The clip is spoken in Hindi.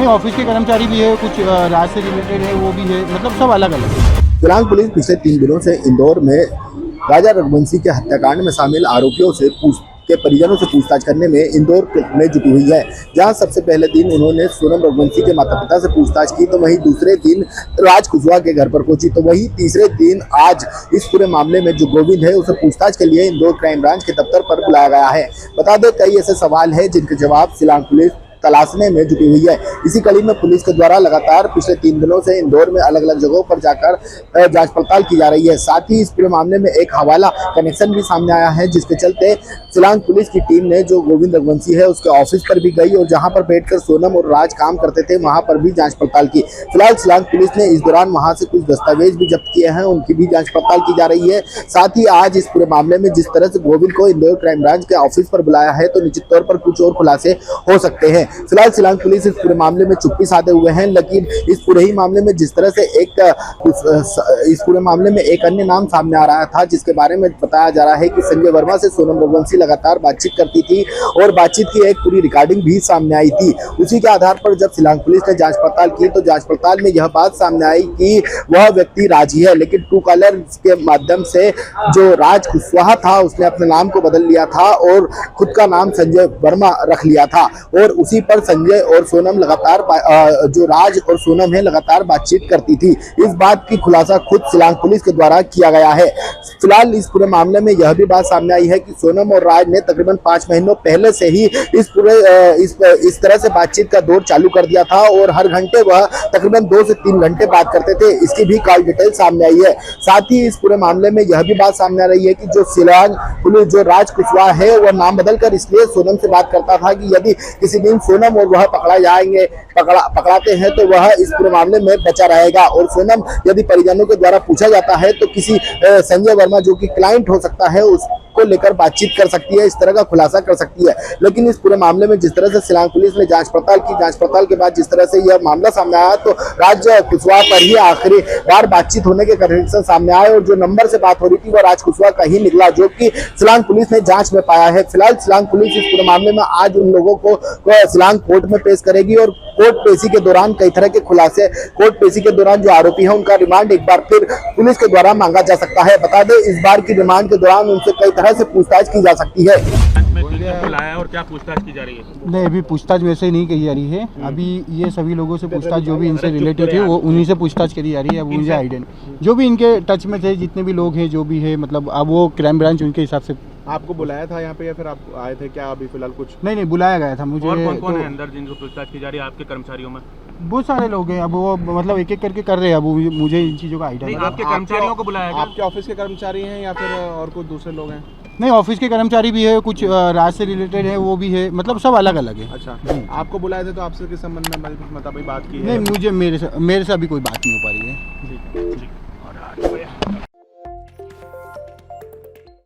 नहीं, ऑफिस के कर्मचारी भी है, कुछ राज से रिलेटेड है वो भी है, मतलब सब अलग अलग है। फिलहाल पुलिस पिछले 3 दिनों से इंदौर में राजा रघुवंशी के हत्याकांड में शामिल आरोपियों से के परिजनों से पूछताछ करने में इंदौर में जुटी हुई है। जहां सबसे पहले दिन उन्होंने सोनम रघुवंशी के माता पिता से पूछताछ की, तो वहीं दूसरे दिन राज कुशवाहा के घर पर पहुंची, तो वहीं तीसरे दिन आज इस पूरे मामले में जो गोविंद है उसे पूछताछ के लिए इंदौर क्राइम ब्रांच के दफ्तर पर बुलाया गया है। बता दें, कई ऐसे सवाल है जिनके जवाब शिलांग पुलिस तलाशने में जुटी हुई है। इसी कड़ी में पुलिस के द्वारा लगातार पिछले 3 दिनों से इंदौर में अलग अलग जगहों पर जाकर जांच पड़ताल की जा रही है। साथ ही इस पूरे मामले में एक हवाला कनेक्शन भी सामने आया है, जिसके चलते शिलांग पुलिस की टीम ने जो गोविंद रघुवंशी है उसके ऑफिस पर भी गई और जहां पर बैठकर सोनम और राज काम करते थे वहां पर भी जांच पड़ताल की। फिलहाल शिलांग पुलिस ने इस दौरान वहां से कुछ दस्तावेज भी जब्त किए हैं, उनकी भी जांच पड़ताल की जा रही है। साथ ही आज इस पूरे मामले में जिस तरह से गोविंद को इंदौर क्राइम ब्रांच के ऑफिस पर बुलाया है, तो निश्चित तौर पर कुछ और खुलासे हो सकते हैं। फिलहाल शिलांग पुलिस इस पूरे मामले में चुप्पी साधे हुए हैं, लेकिन इस पूरे ही मामले में जिस तरह से इस पूरे मामले में एक अन्य नाम सामने आ रहा था, जिसके बारे में बताया जा रहा है कि संजय वर्मा से सोनम रघुवंशी लगातार बातचीत करती थी और बातचीत की एक पूरी रिकॉर्डिंग भी सामने आई थी। उसी के आधार पर जब शिलांग पुलिस ने जांच पड़ताल की, तो जांच पड़ताल में यह बात सामने आई कि वह व्यक्ति राज ही है, लेकिन ट्रू कॉलर के माध्यम से जो राज कुशवाहा था उसने अपने नाम को बदल लिया था और खुद का नाम संजय वर्मा रख लिया था। और उसी पर संजय और सोनम लगातार जो राज और सोनम है लगातार बातचीत करती थी। इस बात की खुलासा खुद शिलांग पुलिस के द्वारा किया गया है। फिलहाल इस पूरे मामले में यह भी बात सामने आई है कि सोनम और राज ने तकरीबन 5 महीनों पहले से ही इस तरह से बातचीत का दौर चालू कर दिया था और हर घंटे वह तकरीबन 2 से 3 घंटे बात करते थे। इसकी भी कॉल डिटेल सामने आई है। साथ ही इस पूरे मामले में यह भी बात सामने आ रही है कि जो शिलांग पुलिस जो राज कुशवाहा है वह नाम बदलकर इसलिए सोनम से बात करता था कि यदि किसी दिन सोनम और वह पकड़ाते हैं तो वह इस पूरे मामले में बचा रहेगा। और सोनम यदि परिजनों के द्वारा पूछा जाता है तो किसी संजय वर्मा जो कि क्लाइंट हो सकता है उसको लेकर बातचीत कर सकती है, इस तरह का खुलासा कर सकती है। लेकिन इस पूरे मामले में जिस तरह से शिलांग पुलिस ने जांच पड़ताल की, जांच पड़ताल के बाद जिस तरह से यह मामला सामने आया, तो राज कुशवाहा पर ही आखिरी बार बातचीत होने के कनेक्शन सामने आए और जो नंबर से बात हो रही थी वह राज कुशवाहा का ही निकला, जो कि शिलांग पुलिस ने जांच में पाया है। फिलहाल शिलांग पुलिस इस पूरे मामले में आज उन लोगों को शिलांग कोर्ट में पेश करेगी और कोर्ट पेशी के दौरान कई तरह के खुलासे, कोर्ट पेशी के दौरान जो आरोपी है उनका रिमांड एक बार फिर पुलिस के द्वारा मांगा जा सकता है। बता दें, इस बार की रिमांड के दौरान उनसे कई तरह से पूछताछ की जा सकती है। बुलाया और क्या पूछताछ की जा रही है? नहीं, अभी पूछताछ वैसे ही नहीं की जा रही है। अभी ये सभी लोगों से पूछताछ जो भी इनसे रिलेटेड थे वो उन्हीं से पूछताछ करी जा रही है। अब मुझे आइडिया नहीं, जो भी इनके टच में थे, जितने भी लोग हैं, जो भी है, मतलब अब वो क्राइम ब्रांच उनके हिसाब से। आपको बुलाया था यहाँ पे या फिर आप आए थे क्या? अभी फिलहाल कुछ नहीं, बुलाया गया था मुझे। और कौन है अंदर जिनको पूछताछ की जा रही है आपके कर्मचारियों में? बहुत सारे लोग हैं। अब वो मतलब एक एक करके कर रहे हैं। अब मुझे इन चीज़ों का आइडिया नहीं। आपके कर्मचारियों को बुलाया गया? आपके ऑफिस के कर्मचारी हैं या फिर और कुछ दूसरे लोग हैं? नहीं, ऑफिस के कर्मचारी भी है, कुछ राज से रिलेटेड है वो भी है, मतलब सब अलग अलग है। अच्छा, आपको बुलाए थे तो आपसे किस संबंध में मतलब बात की है? नहीं, मुझे मेरे से अभी कोई बात नहीं हो पा रही है। ठीक है।